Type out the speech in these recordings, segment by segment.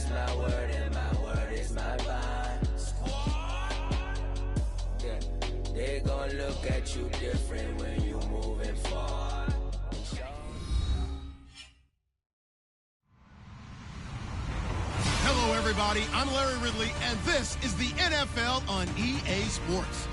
is my word and my word is my bond. Yeah, they gon' look at you different when you moving forward. Hello, everybody. I'm Larry Ridley, and this is the NFL on EA Sports.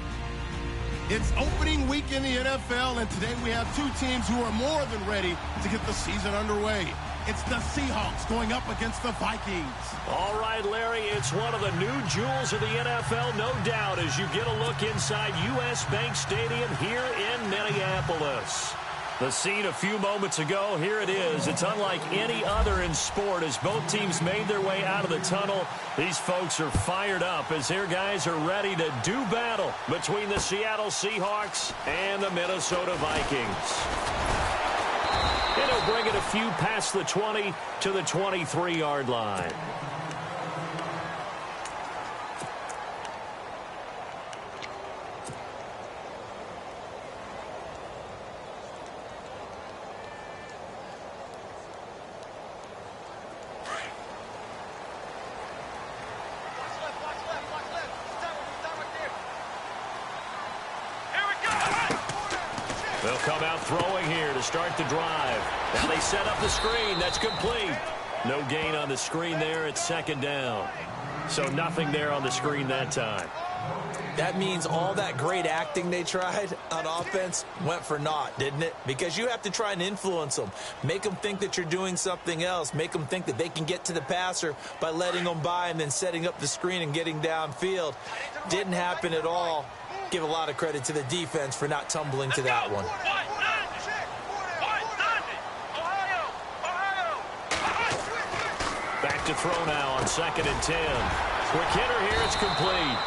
It's opening week in the NFL, and today we have two teams who are more than ready to get the season underway. It's the Seahawks going up against the Vikings. All right, Larry, it's one of the new jewels of the NFL, no doubt, as you get a look inside U.S. Bank Stadium here in Minneapolis. The scene a few moments ago, here it is. It's unlike any other in sport as both teams made their way out of the tunnel. These folks are fired up as their guys are ready to do battle between the Seattle Seahawks and the Minnesota Vikings. And he'll bring it a few past the 20 to the 23-yard line. They'll come out throwing here to start the drive. Now they set up the screen. That's complete. No gain on the screen there. It's second down. So nothing there on the screen that time. That means all that great acting they tried on offense went for naught, didn't it? Because you have to try and influence them. Make them think that you're doing something else. Make them think that they can get to the passer by letting them by and then setting up the screen and getting downfield. Didn't happen at all. Give a lot of credit to the defense for not tumbling to that one. Back to throw now on 2nd and 10. Quick hitter here, it's complete.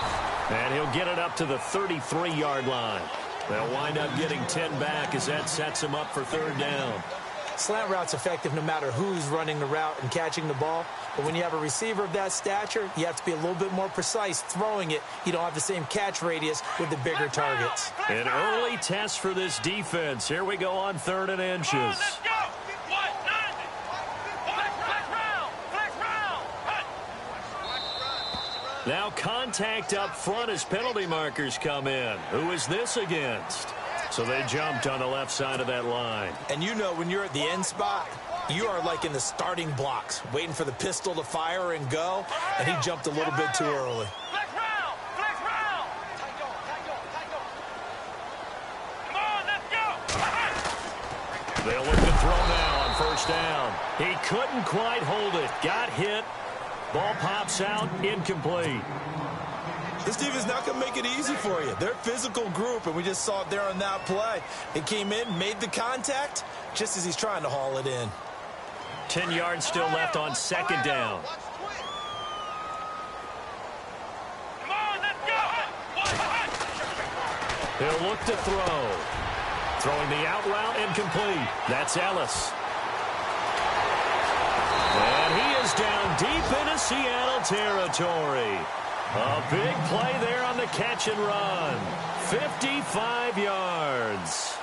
And he'll get it up to the 33-yard line. They'll wind up getting 10 back as that sets him up for third down. Slant route's effective no matter who's running the route and catching the ball. But when you have a receiver of that stature, you have to be a little bit more precise throwing it. You don't have the same catch radius with the bigger targets. An early test for this defense. Here we go on 3rd and inches. Now contact up front as penalty markers come in. Who is this against? So they jumped on the left side of that line. And you know when you're at the end spot, you are like in the starting blocks, waiting for the pistol to fire and go, and he jumped a little bit too early. They'll look to throw now on 1st down. He couldn't quite hold it. Got hit. Ball pops out, incomplete. This team is not going to make it easy for you. They're a physical group, and we just saw it there on that play. It came in, made the contact, just as he's trying to haul it in. 10 yards still left on 2nd down. He'll look to throw. Throwing the out route, incomplete. That's Ellis. And he is down deep into Seattle territory. A big play there on the catch and run. 55 yards.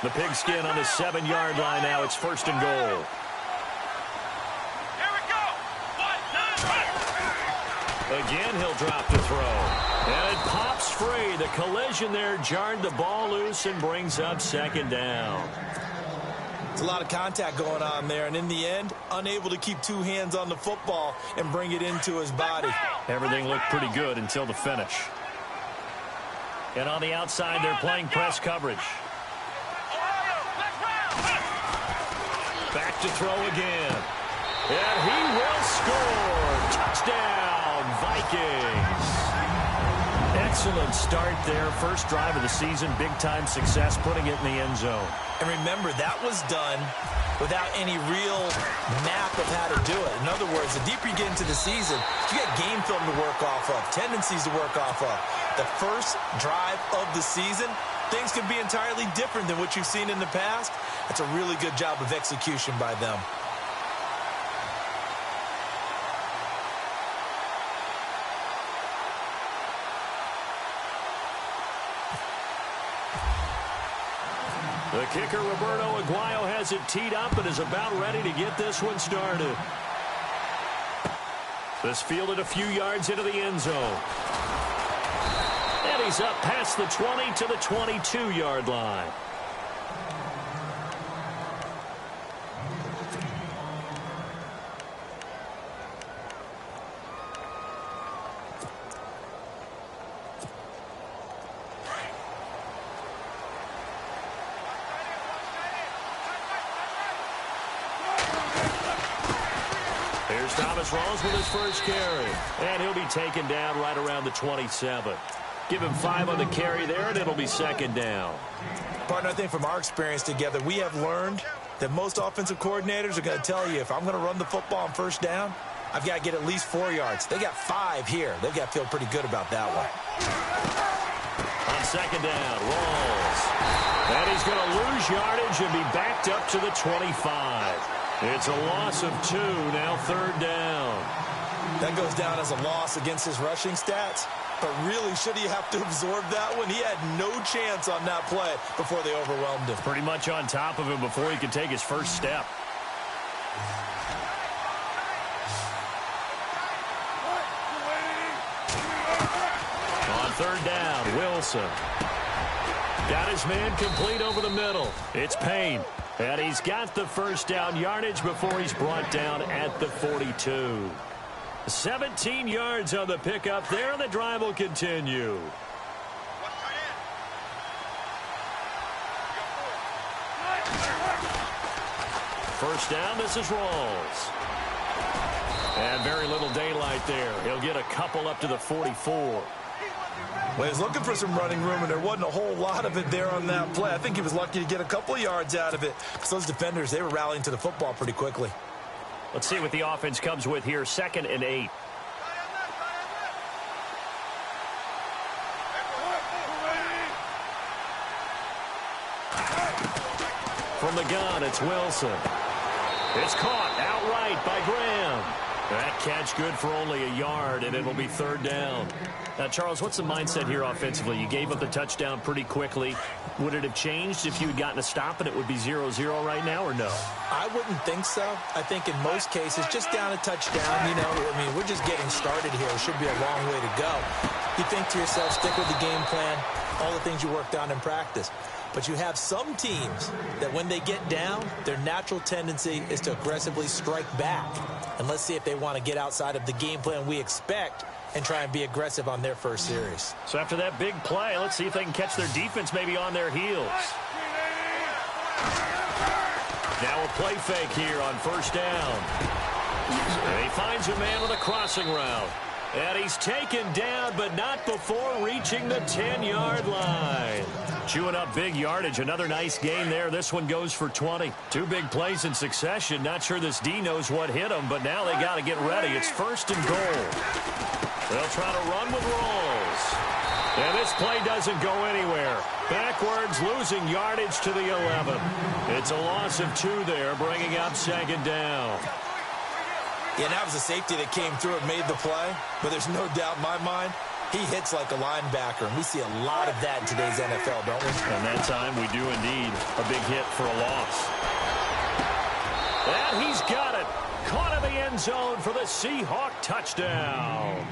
The pigskin on the 7-yard line now. It's 1st and goal. Here we go. Again, he'll drop to throw. And it pops free. The collision there jarred the ball loose and brings up 2nd down. There's a lot of contact going on there, and in the end, unable to keep two hands on the football and bring it into his body. Everything looked pretty good until the finish. And on the outside, they're playing press coverage. Back to throw again. And he will score. Touchdown, Vikings. Excellent start there. First drive of the season. Big-time success, putting it in the end zone. And remember, that was done without any real map of how to do it. In other words, the deeper you get into the season, you get game film to work off of, tendencies to work off of. The first drive of the season, things can be entirely different than what you've seen in the past. That's a really good job of execution by them. The kicker, Roberto Aguayo, has it teed up and is about ready to get this one started. This fielded a few yards into the end zone. And he's up past the 20 to the 22-yard line. Here's Thomas Rawls with his first carry. And he'll be taken down right around the 27. Give him 5 on the carry there, and it'll be second down. Partner, I think from our experience together, we have learned that most offensive coordinators are going to tell you, if I'm going to run the football on first down, I've got to get at least 4 yards. They got 5 here. They've got to feel pretty good about that one. On second down, Rawls. And he's going to lose yardage and be backed up to the 25. It's a loss of 2, now third down. That goes down as a loss against his rushing stats. But really, should he have to absorb that one? He had no chance on that play before they overwhelmed him. Pretty much on top of him before he could take his first step. On third down, Wilson. Got his man complete over the middle. It's Payne. And he's got the first down yardage before he's brought down at the 42. 17 yards on the pickup there, and the drive will continue. First down, this is Rawls. And very little daylight there. He'll get a couple up to the 44. Well, he was looking for some running room, and there wasn't a whole lot of it there on that play. I think he was lucky to get a couple of yards out of it, because those defenders, they were rallying to the football pretty quickly. Let's see what the offense comes with here. 2nd and 8. From the gun, it's Wilson. It's caught outright by Graham. That catch good for only a yard, and it'll be third down. Now, Charles, what's the mindset here offensively? You gave up the touchdown pretty quickly. Would it have changed if you had gotten a stop and it would be 0-0 right now, or no? I wouldn't think so. I think in most cases, just down a touchdown, you know, I mean, we're just getting started here. It should be a long way to go. You think to yourself, stick with the game plan, all the things you worked on in practice. But you have some teams that when they get down, their natural tendency is to aggressively strike back. And let's see if they want to get outside of the game plan we expect and try and be aggressive on their first series. So after that big play, let's see if they can catch their defense maybe on their heels. Now a play fake here on first down. And he finds a man with a crossing route. And he's taken down, but not before reaching the 10-yard line. Chewing up big yardage. Another nice gain there. This one goes for 20. 2 big plays in succession. Not sure this D knows what hit him, but now they got to get ready. It's 1st and goal. They'll try to run with Rawls. And this play doesn't go anywhere. Backwards, losing yardage to the 11. It's a loss of 2 there, bringing up 2nd down. Yeah, that was a safety that came through and made the play, but there's no doubt in my mind, he hits like a linebacker, and we see a lot of that in today's NFL, don't we? And that time we do indeed. A big hit for a loss. And he's got it. Caught in the end zone for the Seahawk touchdown.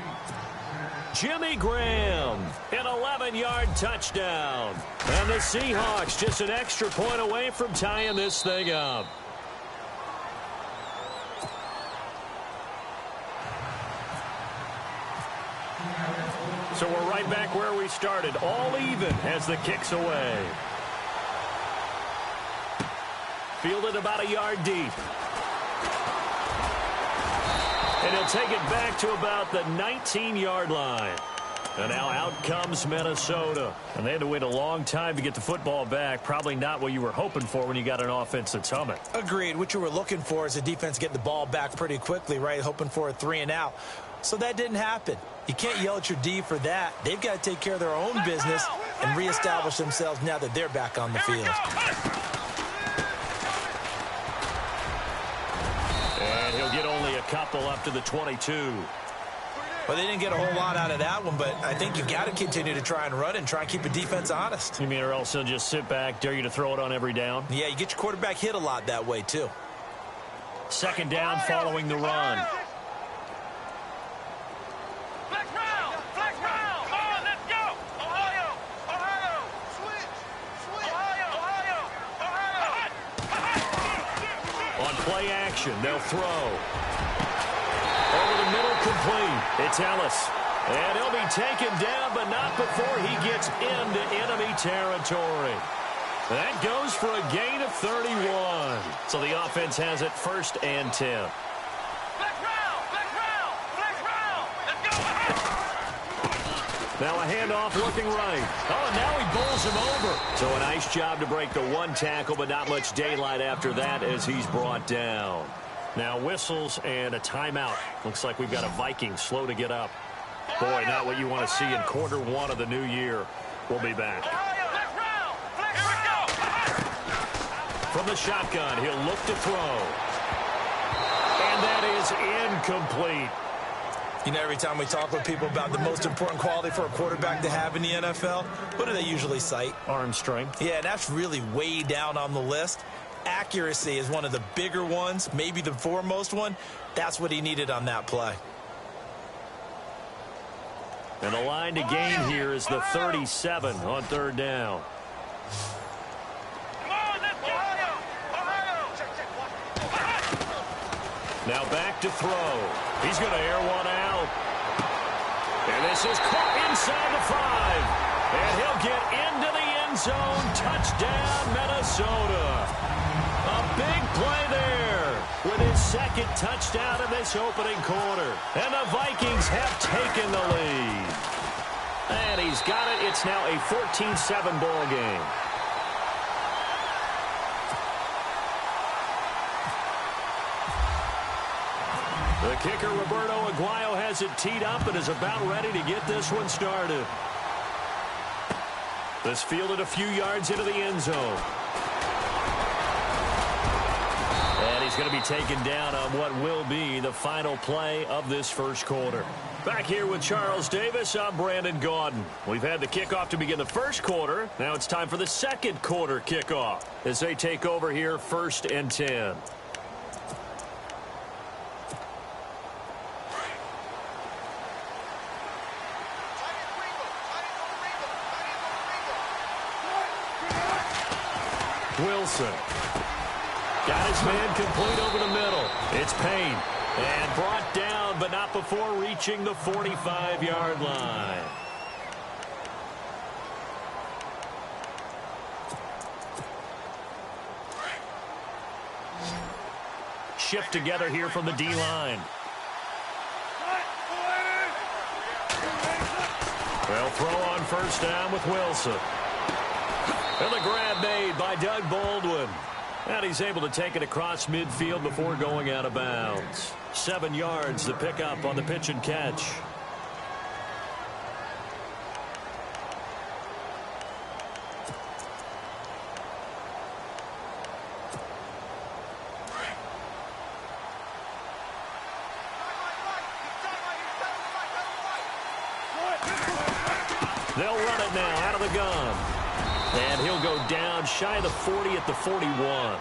Jimmy Graham, an 11-yard touchdown. And the Seahawks just an extra point away from tying this thing up. So we're right back where we started, all even as the kick's away. Fielded about a yard deep. And he'll take it back to about the 19-yard line. And now out comes Minnesota. And they had to wait a long time to get the football back. Probably not what you were hoping for when you got an offense that's humming. Agreed. What you were looking for is a defense getting the ball back pretty quickly, right? Hoping for a 3-and-out. So that didn't happen. You can't yell at your D for that. They've got to take care of their own business and reestablish themselves now that they're back on the field. And he'll get only a couple up to the 22. Well, they didn't get a whole lot out of that one, but I think you've got to continue to try and run and try and keep the defense honest. You mean or else he'll just sit back, dare you to throw it on every down? Yeah, you get your quarterback hit a lot that way, too. 2nd down following the run. action. They'll throw. Over the middle, complete. It's Ellis. And he'll be taken down, but not before he gets into enemy territory. That goes for a gain of 31. So the offense has it 1st and 10. Now a handoff looking right. Oh, and now he bowls him over. So a nice job to break the one tackle, but not much daylight after that as he's brought down. Now whistles and a timeout. Looks like we've got a Viking slow to get up. Boy, not what you want to see in Q1 of the new year. We'll be back. From the shotgun, he'll look to throw. And that is incomplete. You know, every time we talk with people about the most important quality for a quarterback to have in the NFL, what do they usually cite? Arm strength. Yeah, that's really way down on the list. Accuracy is one of the bigger ones, maybe the foremost one. That's what he needed on that play. And the line to gain here is the 37 on 3rd down. Now back to throw. He's going to air one out. And this is caught inside the 5. And he'll get into the end zone. Touchdown, Minnesota. A big play there with his 2nd touchdown in this opening quarter. And the Vikings have taken the lead. And he's got it. It's now a 14-7 ball game. The kicker, Roberto Aguayo, has it teed up and is about ready to get this one started. This fielded a few yards into the end zone. And he's going to be taken down on what will be the final play of this first quarter. Back here with Charles Davis, I'm Brandon Gaudin. We've had the kickoff to begin the first quarter. Now it's time for the second quarter kickoff as they take over here 1st and 10. Wilson. Got his man complete over the middle. It's Payne. And brought down, but not before reaching the 45-yard line. Shift together here from the D-line. They'll throw on 1st down with Wilson. And the grab made by Doug Baldwin. And he's able to take it across midfield before going out of bounds. 7 yards to pick up on the pitch and catch. They'll run it now out of the gun. And he'll go down shy of the 40 at the 41.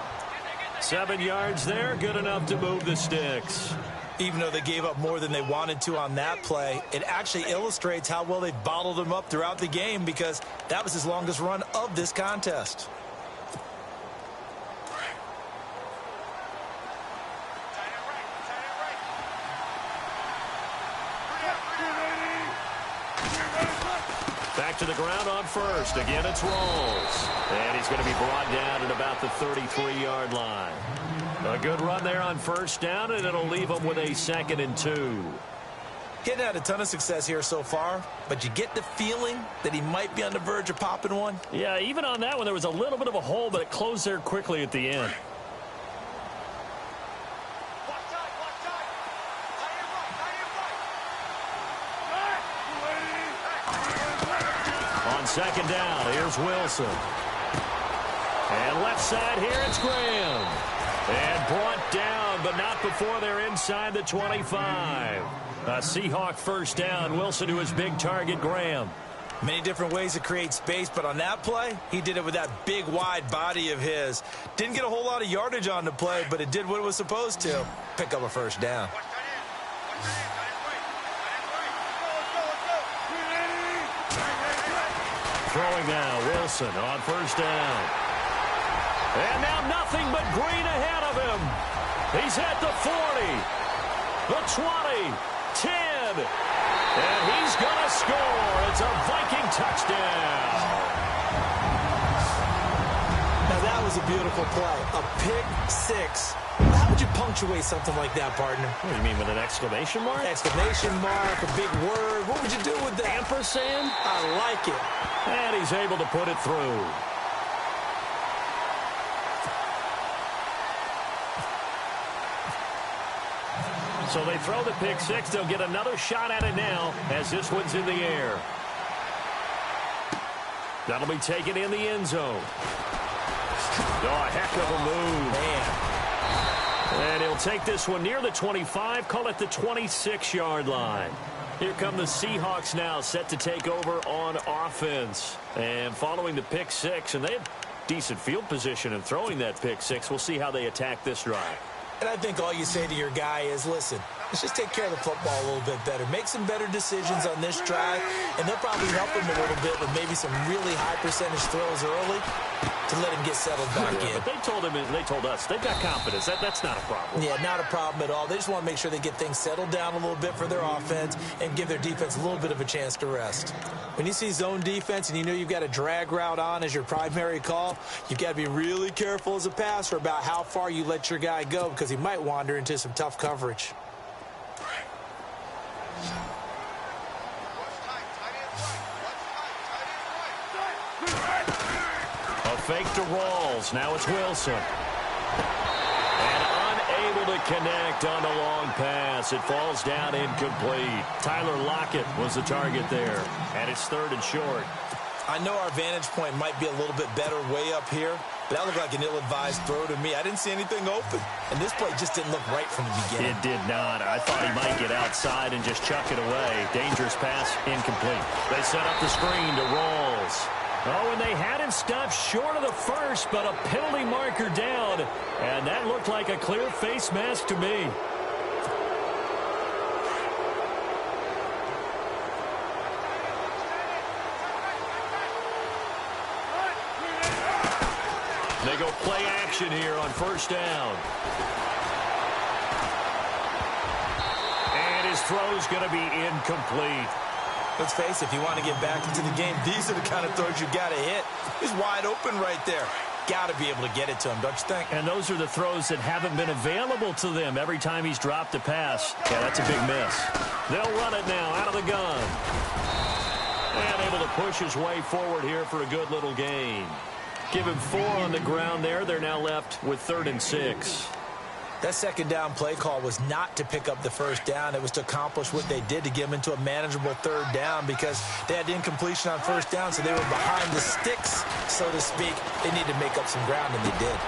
7 yards there, good enough to move the sticks. Even though they gave up more than they wanted to on that play, it actually illustrates how well they bottled him up throughout the game because that was his longest run of this contest. Back to the ground on 1st. Again, it's Rawls. And he's going to be brought down at about the 33-yard line. A good run there on 1st down, and it'll leave him with a 2nd and 2. He hadn't had a ton of success here so far, but you get the feeling that he might be on the verge of popping one. Yeah, even on that one, there was a little bit of a hole, but it closed there quickly at the end. On 2nd down, here's Wilson. And left side here, it's Graham. And brought down, but not before they're inside the 25. A Seahawk 1st down. Wilson to his big target, Graham. Many different ways to create space, but on that play, he did it with that big, wide body of his. Didn't get a whole lot of yardage on the play, but it did what it was supposed to. Pick up a 1st down. Throwing now, Wilson on 1st down. And now nothing but green ahead of him. He's at the 40, the 20, 10, and he's going to score. It's a Viking touchdown. Now that was a beautiful play, a pick six. How would you punctuate something like that, partner? What do you mean, with an exclamation mark? Exclamation mark, a big word. What would you do with that? Ampersand? I like it. And he's able to put it through. So they throw the pick six. They'll get another shot at it now as this one's in the air. That'll be taken in the end zone. Oh, a heck of a move. Man. And he'll take this one near the 25, call it the 26-yard line. Here come the Seahawks now, set to take over on offense. And following the pick six, and they had decent field position in throwing that pick six. We'll see how they attack this drive. And I think all you say to your guy is, listen, let's just take care of the football a little bit better. Make some better decisions on this drive, and they'll probably help him a little bit with maybe some really high percentage throws early to let him get settled back in. But they told him, they told us, they've got confidence. That's not a problem. Yeah, not a problem at all. They just want to make sure they get things settled down a little bit for their offense and give their defense a little bit of a chance to rest. When you see zone defense and you know you've got a drag route on as your primary call, you've got to be really careful as a passer about how far you let your guy go because he might wander into some tough coverage. A fake to Rawls. Now it's Wilson. And unable to connect on the long pass. It falls down incomplete. Tyler Lockett was the target there. And it's 3rd and short. I know our vantage point might be a little bit better way up here, but that looked like an ill-advised throw to me. I didn't see anything open, and this play just didn't look right from the beginning. It did not. I thought he might get outside and just chuck it away. Dangerous pass, incomplete. They set up the screen to Rawls. Oh, and they had him stopped short of the first, but a penalty marker down, and that looked like a clear face mask to me. They go play action here on 1st down. And his throw's going to be incomplete. Let's face it, if you want to get back into the game, these are the kind of throws you got to hit. He's wide open right there. Got to be able to get it to him, don't you think? And those are the throws that haven't been available to them every time he's dropped a pass. Yeah, that's a big miss. They'll run it now out of the gun. And able to push his way forward here for a good little gain. Give him 4 on the ground there. They're now left with 3rd and 6. That 2nd down play call was not to pick up the 1st down. It was to accomplish what they did to get him into a manageable 3rd down because they had incompletion on 1st down, so they were behind the sticks, so to speak. They needed to make up some ground, and they did.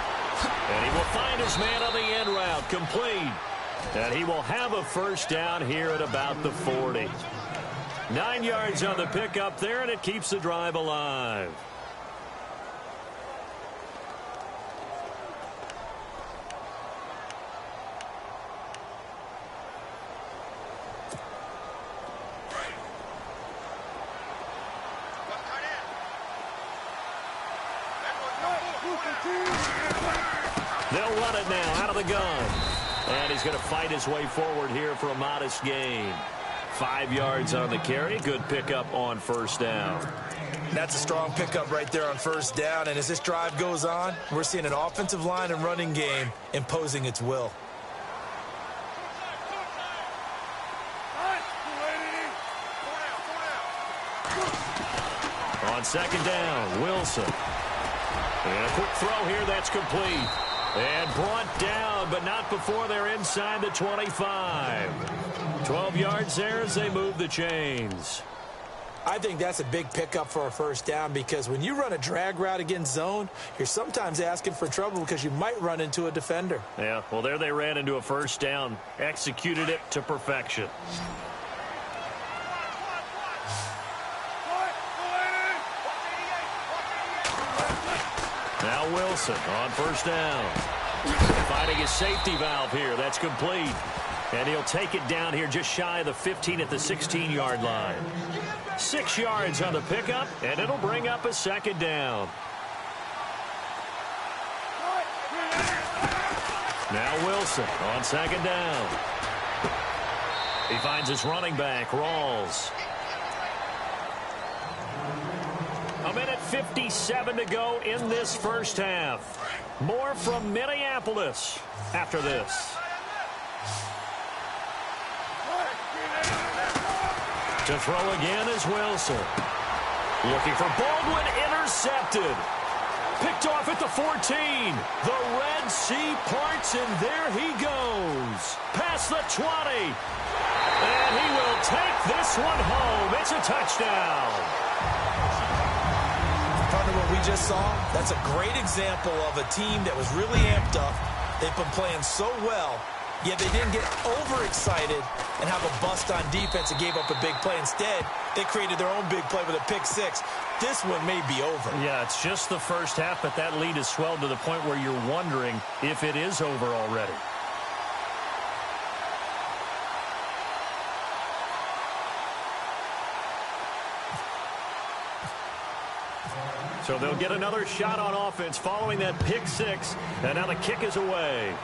And he will find his man on the end route, complete. And he will have a 1st down here at about the 40. 9 yards on the pickup there, and it keeps the drive alive. They'll run it now out of the gun. And he's going to fight his way forward here for a modest gain. 5 yards on the carry. Good pickup on 1st down. That's a strong pickup right there on 1st down. And as this drive goes on, we're seeing an offensive line and running game imposing its will. On 2nd down, Wilson. And a quick throw here, that's complete. And brought down, but not before they're inside the 25. 12 yards there as they move the chains. I think that's a big pickup for a 1st down because when you run a drag route against zone, you're sometimes asking for trouble because you might run into a defender. Yeah, well, there they ran into a 1st down. Executed it to perfection. Now Wilson on 1st down. Finding his safety valve here. That's complete. And he'll take it down here just shy of the 15 at the 16-yard line. 6 yards on the pickup, and it'll bring up a 2nd down. Now Wilson on second down. He finds his running back, Rawls. 1:57 to go in this first half. More from Minneapolis after this. To throw again is Wilson. Looking for Baldwin, intercepted. Picked off at the 14. The Red Sea parts, and there he goes. Past the 20. And he will take this one home. It's a touchdown. Partner, what we just saw, that's a great example of a team that was really amped up. They've been playing so well, yet they didn't get overexcited and have a bust on defense and gave up a big play. Instead, they created their own big play with a pick six. This one may be over. Yeah, it's just the first half, but that lead has swelled to the point where you're wondering if it is over already. So they'll get another shot on offense following that pick six. And now the kick is away.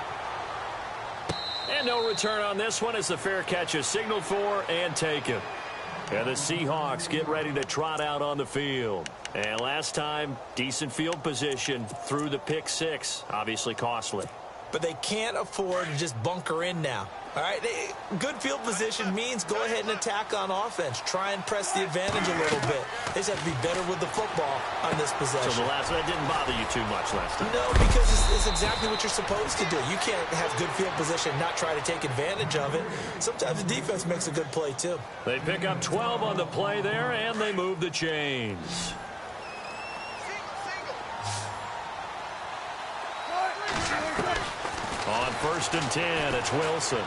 And no return on this one as the fair catch is signaled for and taken. And the Seahawks get ready to trot out on the field. And last time, decent field position through the pick six. Obviously costly. But they can't afford to just bunker in now. All right, good field position means go ahead and attack on offense. Try and press the advantage a little bit. They just have to be better with the football on this possession. So that didn't bother you too much last time? No, because it's exactly what you're supposed to do. You can't have good field position and not try to take advantage of it. Sometimes the defense makes a good play, too. They pick up 12 on the play there, and they move the chains. On 1st and 10, it's Wilson.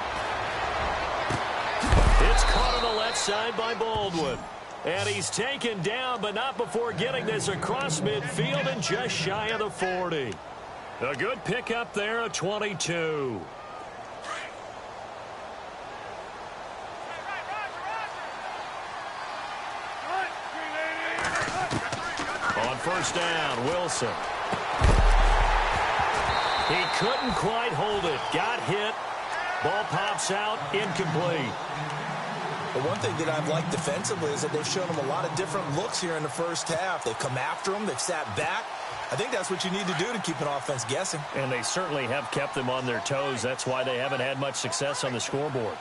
It's caught on the left side by Baldwin. And he's taken down, but not before getting this across midfield and just shy of the 40. A good pickup there at 22. On 1st down, Wilson. He couldn't quite hold it. Got hit. Ball pops out. Incomplete. The one thing that I've liked defensively is that they've shown him a lot of different looks here in the first half. They've come after him. They've sat back. I think that's what you need to do to keep an offense guessing. And they certainly have kept them on their toes. That's why they haven't had much success on the scoreboard.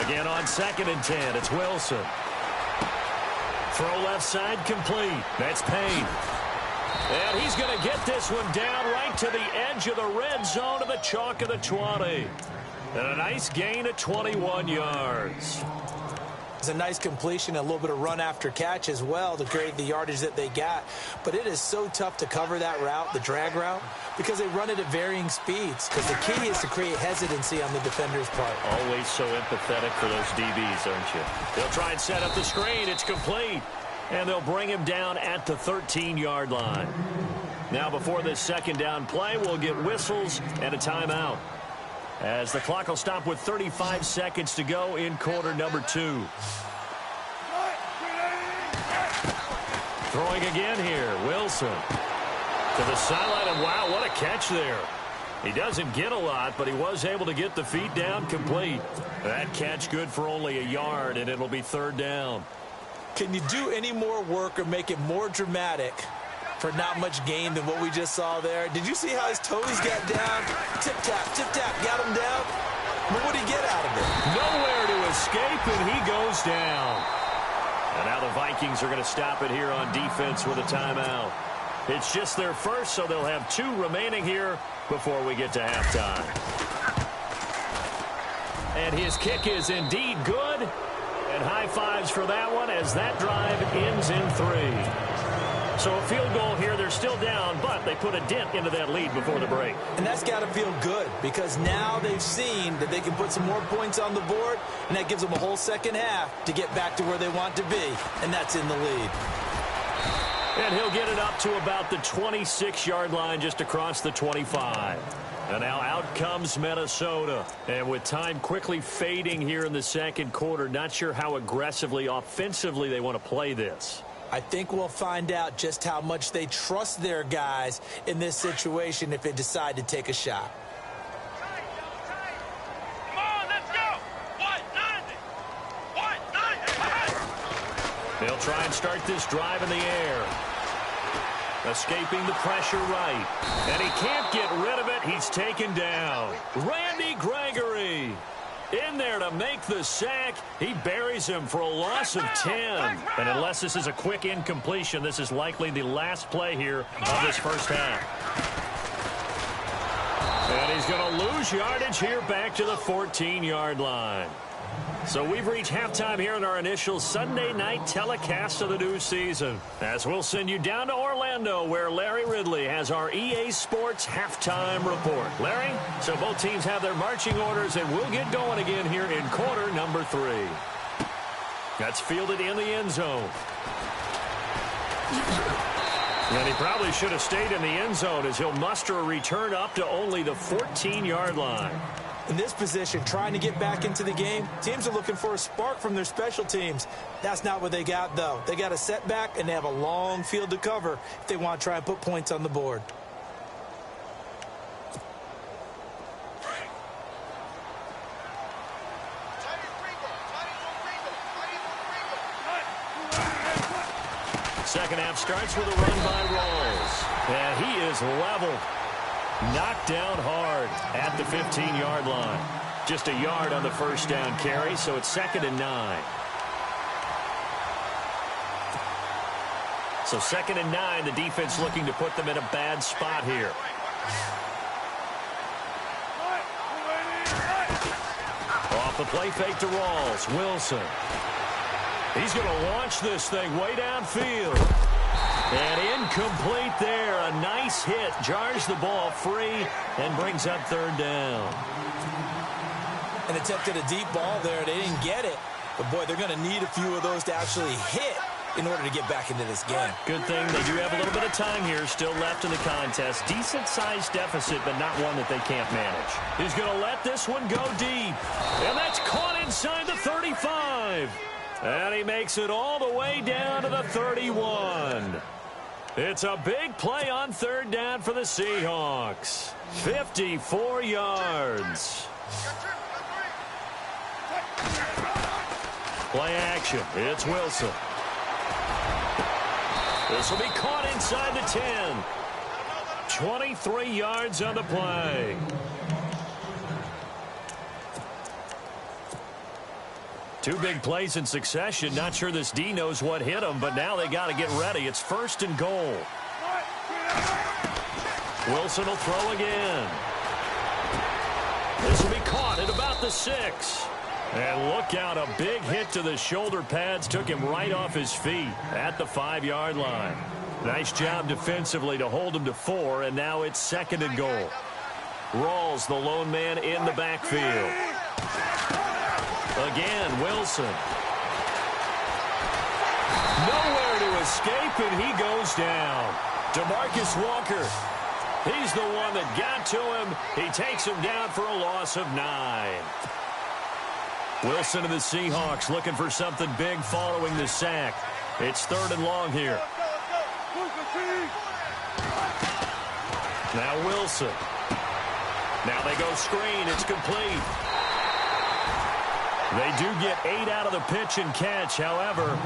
Again on 2nd and 10, it's Wilson. Throw left side complete. That's Payne. And he's going to get this one down right to the edge of the red zone to the chalk of the 20. And a nice gain of 21 yards. It's a nice completion, a little bit of run after catch as well to create the yardage that they got. But it is so tough to cover that route, the drag route, because they run it at varying speeds. Because the key is to create hesitancy on the defender's part. Always so empathetic for those DBs, aren't you? They'll try and set up the screen. It's complete. And they'll bring him down at the 13-yard line. Now before this 2nd down play, we'll get whistles and a timeout, as the clock will stop with 35 seconds to go in quarter number 2. Throwing again here, Wilson. To the sideline, and wow, what a catch there. He doesn't get a lot, but he was able to get the feet down complete. That catch good for only a yard, and it'll be 3rd down. Can you do any more work or make it more dramatic for not much gain than what we just saw there? Did you see how his toes got down? Tip-tap, got him down. But what did he get out of it? Nowhere to escape, and he goes down. And now the Vikings are going to stop it here on defense with a timeout. It's just their first, so they'll have 2 remaining here before we get to halftime. And his kick is indeed good. And high fives for that one as that drive ends in 3. So a field goal here. They're still down, but they put a dent into that lead before the break. And that's got to feel good because now they've seen that they can put some more points on the board, and that gives them a whole second half to get back to where they want to be, and that's in the lead. And he'll get it up to about the 26-yard line just across the 25. And now out comes Minnesota. And with time quickly fading here in the 2nd quarter, not sure how aggressively, offensively they want to play this. I think we'll find out just how much they trust their guys in this situation if they decide to take a shot. Come on, let's go! 190! 190! They'll try and start this drive in the air. Escaping the pressure right. And he can't get rid of it. He's taken down. Randy Gregory in there to make the sack. He buries him for a loss of 10. And unless this is a quick incompletion, this is likely the last play here of this first half. And he's going to lose yardage here back to the 14-yard line. So we've reached halftime here in our initial Sunday night telecast of the new season, as we'll send you down to Orlando, where Larry Ridley has our EA Sports halftime report. Larry, so both teams have their marching orders, and we'll get going again here in quarter number 3. That's fielded in the end zone. And he probably should have stayed in the end zone, as he'll muster a return up to only the 14-yard line. In this position, trying to get back into the game, teams are looking for a spark from their special teams. That's not what they got, though. They got a setback, and they have a long field to cover if they want to try and put points on the board. Second half starts with a run by Rawls. And he is leveled. Knocked down hard at the 15-yard line. Just a yard on the first down carry, so it's 2nd and 9. So 2nd and 9, the defense looking to put them in a bad spot here. Off the play fake to Rawls. Wilson. He's going to launch this thing way downfield. And incomplete there. A nice hit. Jars the ball free and brings up 3rd down. And attempted a deep ball there. They didn't get it. But, boy, they're going to need a few of those to actually hit in order to get back into this game. Good thing they do have a little bit of time here still left in the contest. Decent-sized deficit, but not one that they can't manage. He's going to let this one go deep. And that's caught inside the 35. And he makes it all the way down to the 31. It's a big play on 3rd down for the Seahawks. 54 yards. Play action. It's Wilson. This will be caught inside the 10. 23 yards on the play. Two big plays in succession. Not sure this D knows what hit him, but now they got to get ready. It's 1st and goal. Wilson will throw again. This will be caught at about the 6. And look out, a big hit to the shoulder pads took him right off his feet at the 5-yard line. Nice job defensively to hold him to 4, and now it's 2nd and goal. Rawls, the lone man in the backfield. Again, Wilson. Nowhere to escape, and he goes down. DeMarcus Walker. He's the one that got to him. He takes him down for a loss of 9. Wilson and the Seahawks looking for something big following the sack. It's 3rd and long here. Now Wilson. Now they go screen. It's complete. They do get 8 out of the pitch and catch. However,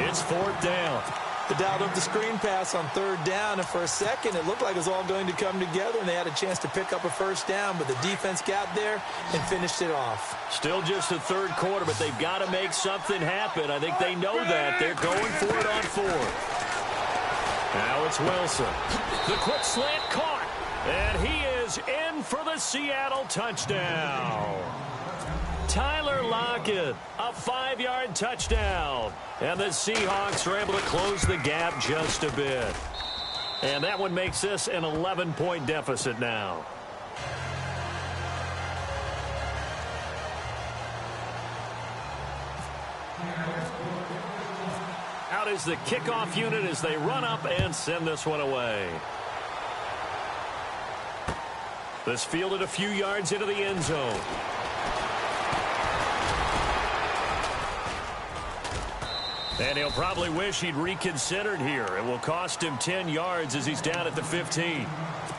it's 4th down. The dialed up the screen pass on 3rd down, and for a second it looked like it was all going to come together, and they had a chance to pick up a 1st down, but the defense got there and finished it off. Still just the 3rd quarter, but they've got to make something happen. I think they know that. They're going for it on 4th. Now it's Wilson. The quick slant caught, and he is in for the Seattle touchdown. Tyler Lockett, a 5-yard touchdown. And the Seahawks are able to close the gap just a bit. And that one makes this an 11-point deficit now. Out is the kickoff unit as they run up and send this one away. This fielded a few yards into the end zone. And he'll probably wish he'd reconsidered here. It will cost him 10 yards as he's down at the 15.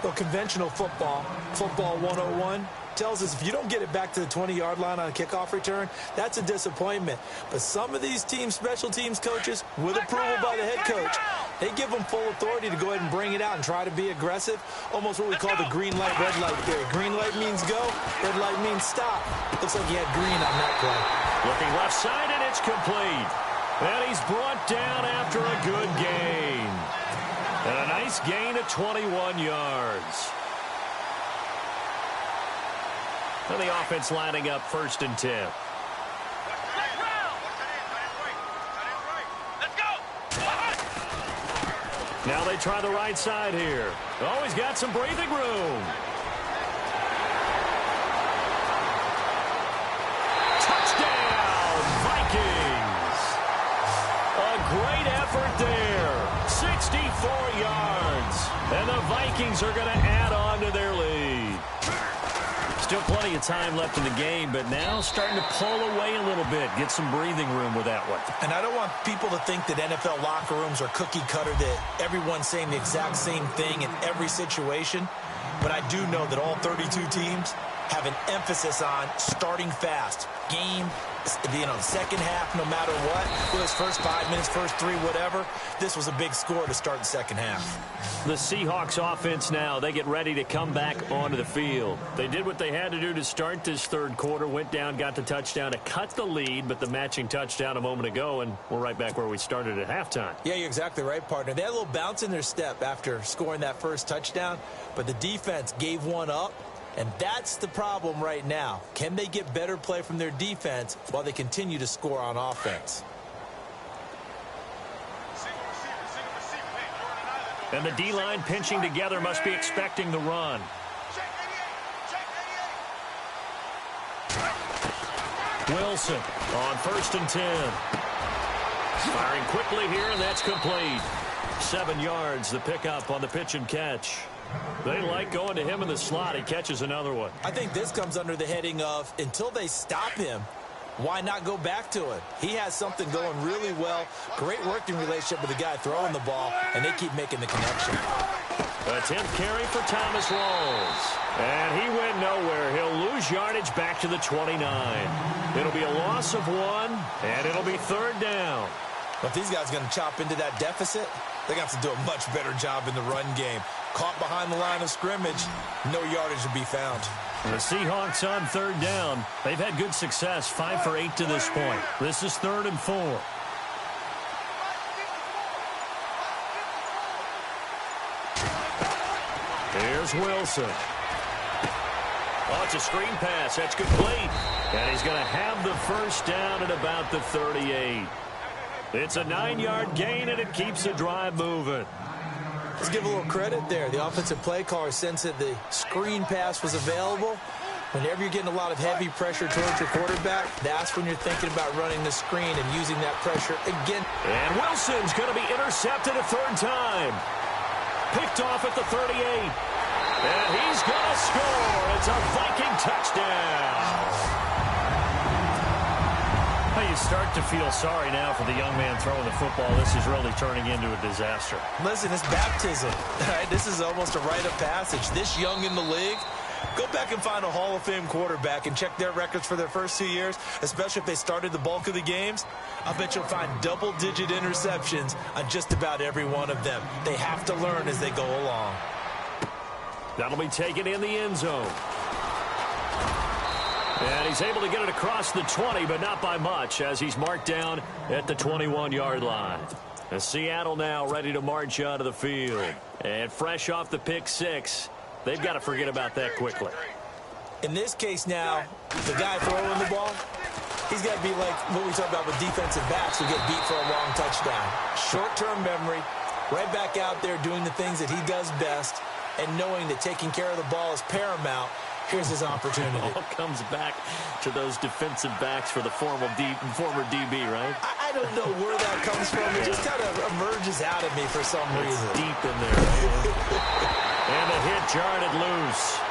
Well, conventional football 101, tells us if you don't get it back to the 20-yard line on a kickoff return, that's a disappointment. But some of these teams, special teams coaches, with approval by the head coach, they give them full authority to go ahead and bring it out and try to be aggressive. Almost what we call the green light, red light theory. Green light means go, red light means stop. Looks like he had green on that play. Looking left side, and it's complete. And he's brought down after a good gain. And a nice gain of 21 yards. And the offense lining up 1st and 10. Now they try the right side here. Oh, he's got some breathing room. Touchdown, Vikings. A great effort there. 64 yards. And the Vikings are going to add on to their lead. Still plenty of time left in the game, but now starting to pull away a little bit. Get some breathing room with that one. And I don't want people to think that NFL locker rooms are cookie cutter, that everyone's saying the exact same thing in every situation. But I do know that all 32 teams have an emphasis on starting fast. Game, the second half, no matter what. Those first 5 minutes, first 3, whatever. This was a big score to start the second half. The Seahawks offense now, they get ready to come back onto the field. They did what they had to do to start this third quarter, went down, got the touchdown to cut the lead, but the matching touchdown a moment ago, and we're right back where we started at halftime. Yeah, you're exactly right, partner. They had a little bounce in their step after scoring that first touchdown, but the defense gave one up. And that's the problem right now. Can they get better play from their defense while they continue to score on offense? And the D-line pinching together must be expecting the run. Wilson on 1st and 10. Firing quickly here, and that's complete. 7 yards, the pickup on the pitch and catch. They like going to him in the slot. He catches another one. I think this comes under the heading of, until they stop him, why not go back to it? He has something going really well. Great working relationship with the guy throwing the ball, and they keep making the connection. A 10th carry for Thomas Rawls. And he went nowhere. He'll lose yardage back to the 29. It'll be a loss of 1, and it'll be 3rd down. But if these guys are going to chop into that deficit, they're going to have to do a much better job in the run game. Caught behind the line of scrimmage, no yardage to be found. The Seahawks on 3rd down. They've had good success, 5 for 8 to this point. This is 3rd and 4. Here's Wilson. Oh, it's a screen pass. That's complete. And he's going to have the first down at about the 38. It's a 9-yard gain, and it keeps the drive moving. Let's give a little credit there. The offensive play caller sensed that the screen pass was available. Whenever you're getting a lot of heavy pressure towards your quarterback, that's when you're thinking about running the screen and using that pressure again. And Wilson's going to be intercepted a 3rd time. Picked off at the 38. And he's going to score. It's a Viking touchdown. You start to feel sorry now for the young man throwing the football. This is really turning into a disaster. Listen, it's baptism. Right? This is almost a rite of passage. This young in the league, go back and find a Hall of Fame quarterback and check their records for their first 2 years, especially if they started the bulk of the games. I bet you'll find double-digit interceptions on just about every one of them. They have to learn as they go along. That'll be taken in the end zone. And he's able to get it across the 20, but not by much, as he's marked down at the 21-yard line. And Seattle now ready to march out of the field. And fresh off the pick 6, they've got to forget about that quickly. In this case now, the guy throwing the ball, he's got to be like what we talk about with defensive backs who get beat for a long touchdown. Short-term memory, right back out there doing the things that he does best, and knowing that taking care of the ball is paramount. Here's his opportunity. It all comes back to ththose defensive backs for the former DB, right? I don't know where that comes from. It just kind of emerges out of me for some reason. Deep in there. And the hit jarred it loose.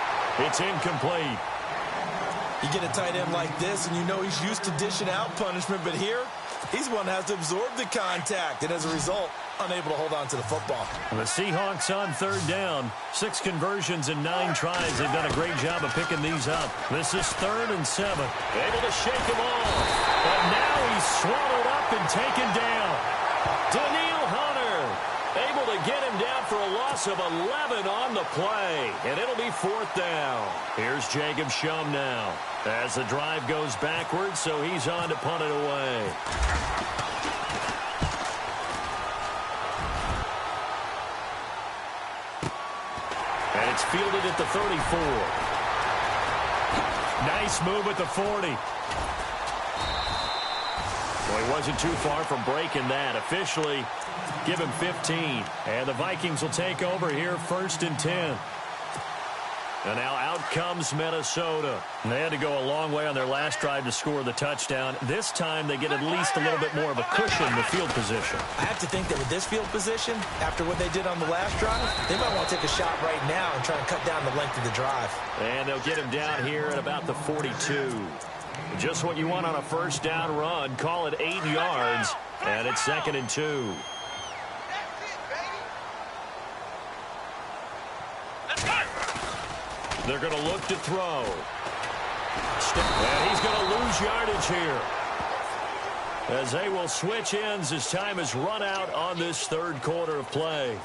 It's incomplete. You get a tight end like this, and you know he's used to dishing out punishment, but here, he's one that has to absorb the contact, and as a result, unable to hold on to the football. The Seahawks on third down. 6 conversions in 9 tries. They've done a great job of picking these up. This is 3rd and 7. Able to shake him off. But now he's swallowed up and taken down. Daniil Hunter able to get him down for a loss of 11 on the play. And it'll be 4th down. Here's Jacob Shum now. As the drive goes backwards, so he's on to punt it away. And it's fielded at the 34. Nice move at the 40. Well, he wasn't too far from breaking that. Officially, give him 15. And the Vikings will take over here 1st and 10. And now out comes Minnesota. And they had to go a long way on their last drive to score the touchdown. This time they get at least a little bit more of a cushion in the field position. I have to think that with this field position, after what they did on the last drive, they might want to take a shot right now and try and cut down the length of the drive. And they'll get him down here at about the 42. Just what you want on a 1st down run. Call it 8 yards. And it's 2nd and 2. They're going to look to throw. And he's going to lose yardage here, as they will switch ends as time is run out on this 3rd quarter of play.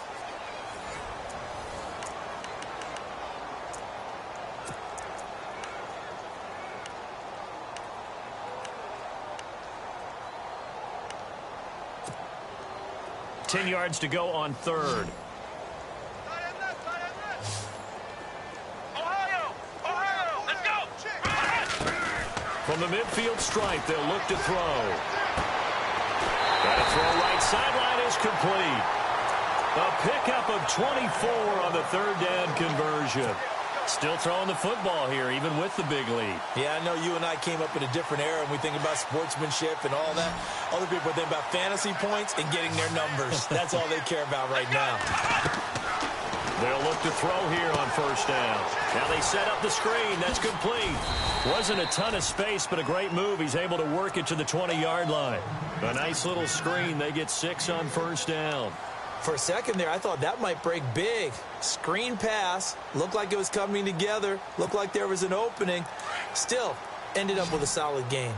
Ten yards to go on 3rd. From the midfield stripe, they'll look to throw. Got a throw right sideline is complete. A pickup of 24 on the 3rd down conversion. Still throwing the football here, even with the big lead. Yeah, I know you and I came up in a different era, and we think about sportsmanship and all that. Other people think about fantasy points and getting their numbers. That's all they care about right now. They'll look to throw here on 1st down. Now they set up the screen. That's complete. Wasn't a ton of space, but a great move. He's able to work it to the 20-yard line. A nice little screen. They get 6 on 1st down. For a second there, I thought that might break big. Screen pass. Looked like it was coming together. Looked like there was an opening. Still, ended up with a solid game.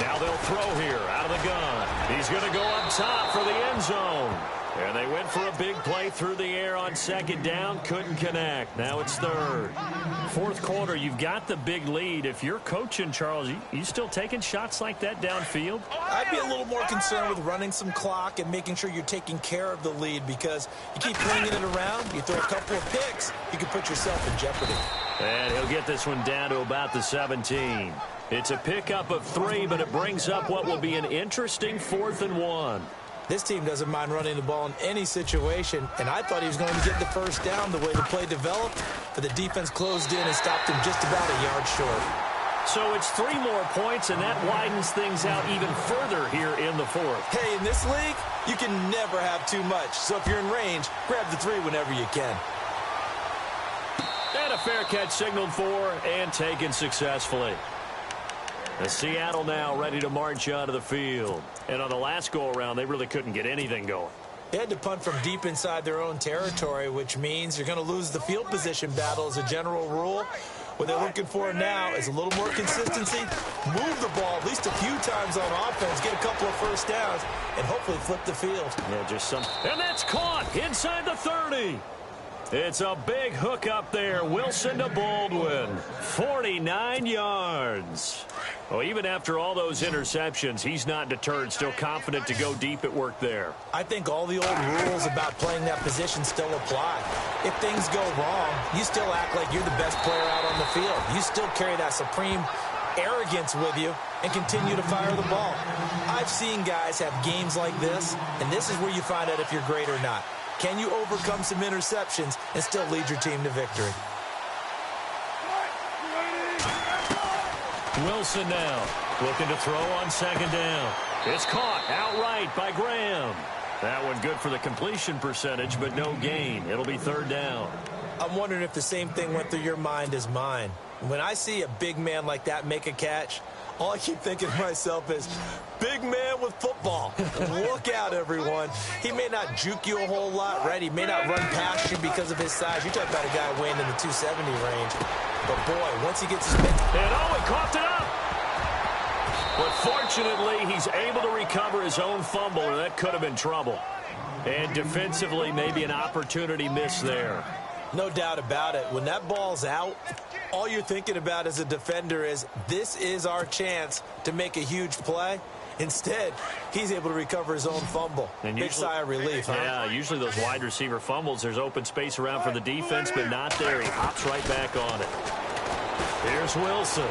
Now they'll throw here out of the gun. He's going to go up top for the end zone. And they went for a big play through the air on 2nd down. Couldn't connect. Now it's 3rd. 4th quarter, you've got the big lead. If you're coaching, Charles, you still taking shots like that downfield? I'd be a little more concerned with running some clock and making sure you're taking care of the lead, because you keep flinging it around, you throw a couple of picks, you can put yourself in jeopardy. And he'll get this one down to about the 17. It's a pickup of 3, but it brings up what will be an interesting 4th and 1. This team doesn't mind running the ball in any situation, and I thought he was going to get the 1st down the way the play developed, but the defense closed in and stopped him just about a yard short. So it's 3 more points, and that widens things out even further here in the 4th. Hey, in this league, you can never have too much. So if you're in range, grab the 3 whenever you can. And a fair catch signaled for and taken successfully. The Seattle now ready to march onto the field. And on the last go-around, they really couldn't get anything going. They had to punt from deep inside their own territory, which means you're going to lose the field position battle as a general rule. What they're looking for now is a little more consistency, move the ball at least a few times on offense, get a couple of 1st downs, and hopefully flip the field. Yeah, just some. And that's caught inside the 30. It's a big hook up there. Wilson to Baldwin. 49 yards. Well, even after all those interceptions, he's not deterred, still confident to go deep at work there. I think all the old rules about playing that position still apply. If things go wrong, you still act like you're the best player out on the field. You still carry that supreme arrogance with you and continue to fire the ball. I've seen guys have games like this, and this is where you find out if you're great or not. Can you overcome some interceptions and still lead your team to victory? Wilson now looking to throw on 2nd down. It's caught outright by Graham. That one good for the completion percentage, but no gain. It'll be third down. I'm wondering if the same thing went through your mind as mine. When I see a big man like that make a catch, all I keep thinking to myself is, big man with football. Look out, everyone. He may not juke you a whole lot, right? He may not run past you because of his size. You're talking about a guy weighing in the 270 range. But, boy, once he gets his... And, he coughed it up. But fortunately, he's able to recover his own fumble, and that could have been trouble. And defensively, maybe an opportunity missed there. No doubt about it. When that ball's out, all you're thinking about as a defender is, this is our chance to make a huge play. Instead, he's able to recover his own fumble. And big sigh of relief, huh? Yeah, usually those wide receiver fumbles, there's open space around for the defense, but not there. He hops right back on it. Here's Wilson.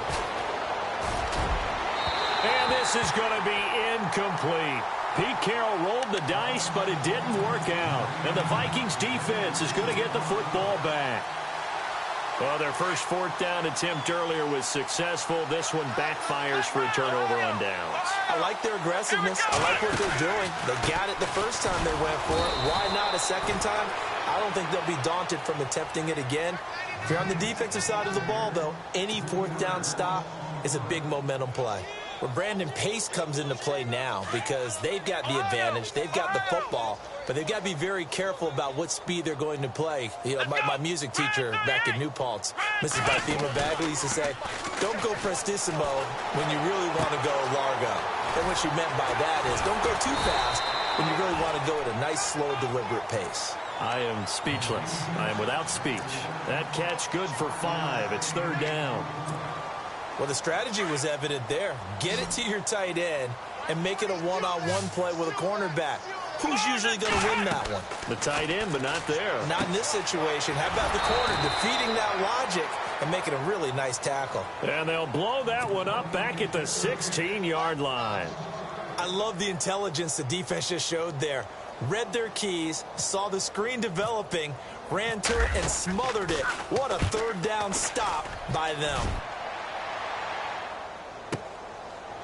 And this is going to be incomplete. Pete Carroll rolled the dice, but it didn't work out. And the Vikings defense is going to get the football back. Well, their first fourth down attempt earlier was successful. This one backfires for a turnover on downs. I like their aggressiveness. I like what they're doing. They got it the first time they went for it. Why not a second time? I don't think they'll be daunted from attempting it again. If you're on the defensive side of the ball, though, any fourth down stop is a big momentum play. Where Brandon Pace comes into play now because they've got the advantage. They've got the football, but they've got to be very careful about what speed they're going to play. You know, my music teacher back in New Paltz, Mrs. Barthema Bagley, used to say, don't go prestissimo when you really want to go largo. And what she meant by that is don't go too fast when you really want to go at a nice, slow, deliberate pace. I am speechless. I am without speech. That catch good for 5. It's third down. Well, the strategy was evident there. Get it to your tight end and make it a one-on-one play with a cornerback. Who's usually going to win that one? The tight end, but not there. Not in this situation. How about the corner defeating that logic and making a really nice tackle? And they'll blow that one up back at the 16-yard line. I love the intelligence the defense just showed there. Read their keys, saw the screen developing, ran to it, and smothered it. What a third down stop by them.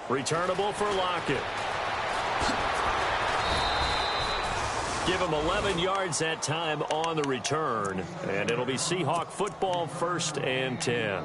Returnable for Lockett. Give him 11 yards that time on the return. And it'll be Seahawk football, 1st and 10.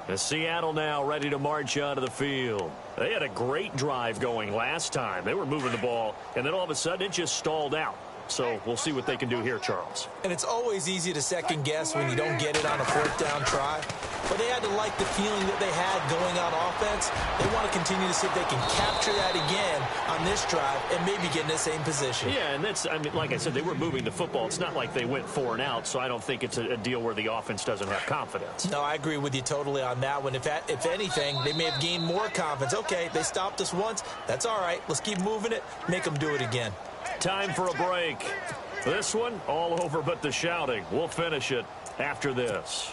And Seattle now ready to march onto the field. They had a great drive going last time. They were moving the ball, and then all of a sudden it just stalled out. So we'll see what they can do here, Charles. And it's always easy to second guess when you don't get it on a fourth down try. But they had to like the feeling that they had going on offense. They want to continue to see if they can capture that again on this drive and maybe get in the same position. Yeah, and that's, I mean, like I said, they were moving the football. It's not like they went 4 and out, so I don't think it's a deal where the offense doesn't have confidence. No, I agree with you totally on that one. If anything, they may have gained more confidence. Okay, they stopped us once. That's all right. Let's keep moving it. Make them do it again. Time for a break. This one, all over but the shouting. We'll finish it after this.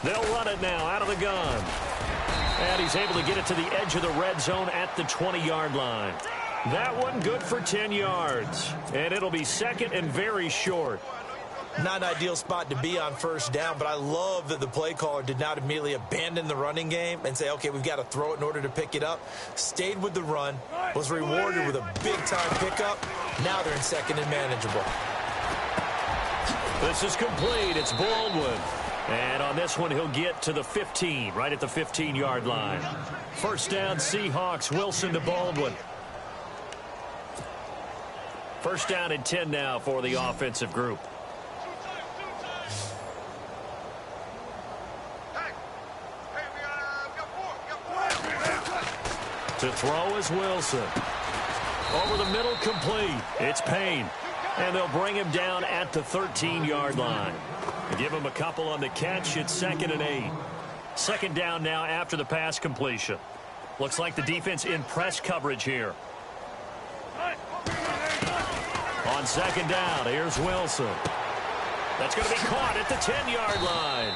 They'll run it now out of the gun. And he's able to get it to the edge of the red zone at the 20-yard line. That one good for 10 yards. And it'll be second and very short. Not an ideal spot to be on first down, but I love that the play caller did not immediately abandon the running game and say, okay, we've got to throw it in order to pick it up. Stayed with the run, was rewarded with a big-time pickup. Now they're in second and manageable. This is complete. It's Baldwin. And on this one, he'll get to the 15, right at the 15-yard line. First down, Seahawks. Wilson to Baldwin. First down and 10 now for the offensive group. To throw is Wilson. Over the middle, complete. It's Payne. And they'll bring him down at the 13-yard line. Give him a couple on the catch. It's 2nd and 8. Second down now after the pass completion. Looks like the defense in press coverage here. On second down, here's Wilson. That's going to be caught at the 10-yard line.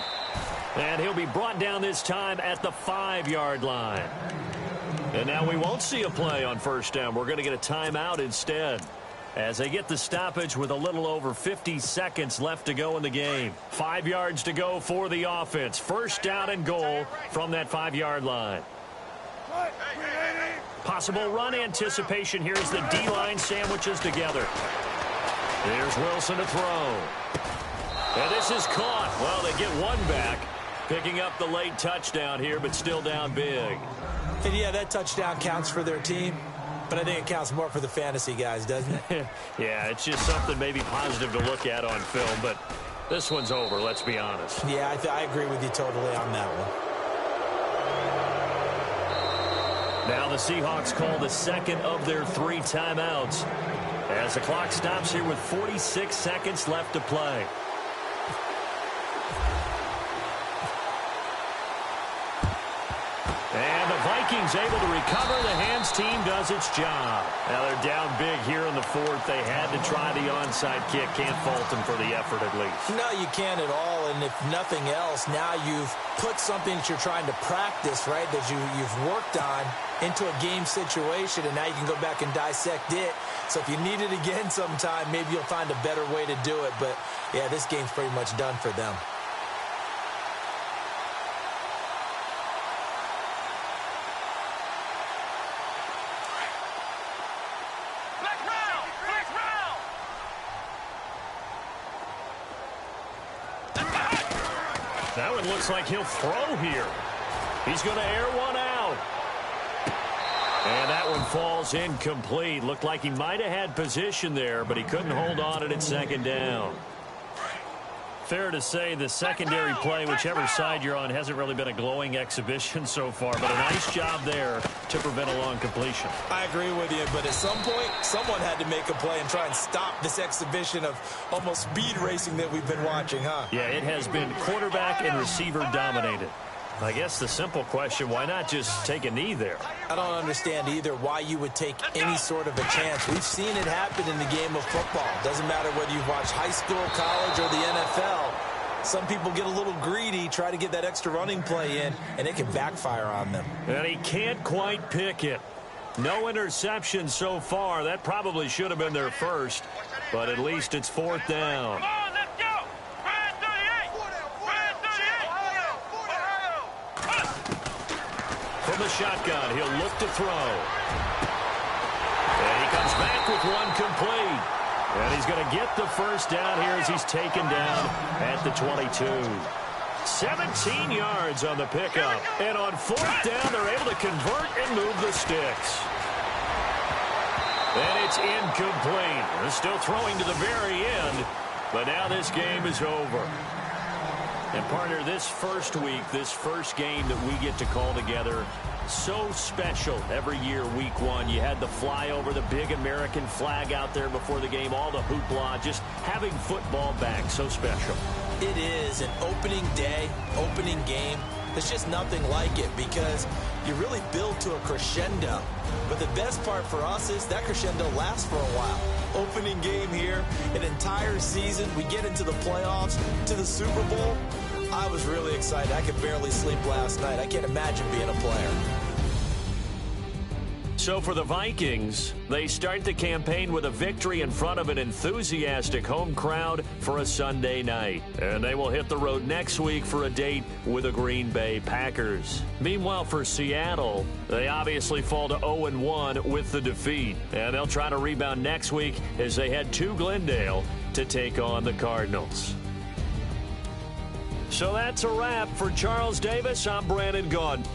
And he'll be brought down this time at the 5-yard line. And now we won't see a play on first down. We're going to get a timeout instead. as they get the stoppage with a little over 50 seconds left to go in the game. 5 yards to go for the offense. First down and goal from that 5-yard line. Possible run anticipation here as the D-line sandwiches together. There's Wilson to throw. And this is caught. Well, they get one back, picking up the late touchdown here, but still down big. And yeah, that touchdown counts for their team, but I think it counts more for the fantasy guys, doesn't it? Yeah, it's just something maybe positive to look at on film, but this one's over, let's be honest. Yeah, I agree with you totally on that one. Now the Seahawks call the second of their 3 timeouts as the clock stops here with 46 seconds left to play. And the Vikings able to recover. The hands team does its job. Now they're down big here in the 4th. They had to try the onside kick. Can't fault them for the effort at least. No, you can't at all. And if nothing else, now you've put something that you're trying to practice, right, that you've worked on into a game situation, and now you can go back and dissect it. So if you need it again sometime, maybe you'll find a better way to do it. But, yeah, this game's pretty much done for them. That one looks like he'll throw here. He's going to air one out. And that one falls incomplete. Looked like he might have had position there, but he couldn't hold on it at second down. Fair to say the secondary play, whichever side you're on, hasn't really been a glowing exhibition so far, but a nice job there to prevent a long completion. I agree with you, but at some point, someone had to make a play and try and stop this exhibition of almost speed racing that we've been watching, huh? Yeah, it has been quarterback and receiver dominated. I guess the simple question, why not just take a knee there? I don't understand either why you would take any sort of a chance. We've seen it happen in the game of football. Doesn't matter whether you've watched high school, college, or the NFL. Some people get a little greedy, try to get that extra running play in, and it can backfire on them. And he can't quite pick it. No interception so far. That probably should have been their first, but at least it's 4th down. Come on, let's go! Ryan 38! Ryan 38! From the shotgun, he'll look to throw. And he comes back with one complete. And he's going to get the first down here as he's taken down at the 22. 17 yards on the pickup. And on 4th down, they're able to convert and move the sticks. And it's incomplete. They're still throwing to the very end, but now this game is over. And partner, this first week, this first game that we get to call together, so special every year, week 1. You had the flyover, the big American flag out there before the game, all the hoopla, just having football back, so special. It is an opening day, opening game. There's just nothing like it because you really build to a crescendo. But the best part for us is that crescendo lasts for a while. Opening game here, an entire season. We get into the playoffs, to the Super Bowl. I was really excited. I could barely sleep last night. I can't imagine being a player. So for the Vikings, they start the campaign with a victory in front of an enthusiastic home crowd for a Sunday night. And they will hit the road next week for a date with the Green Bay Packers. Meanwhile, for Seattle, they obviously fall to 0-1 with the defeat. And they'll try to rebound next week as they head to Glendale to take on the Cardinals. So that's a wrap. For Charles Davis, I'm Brandon Gaudin.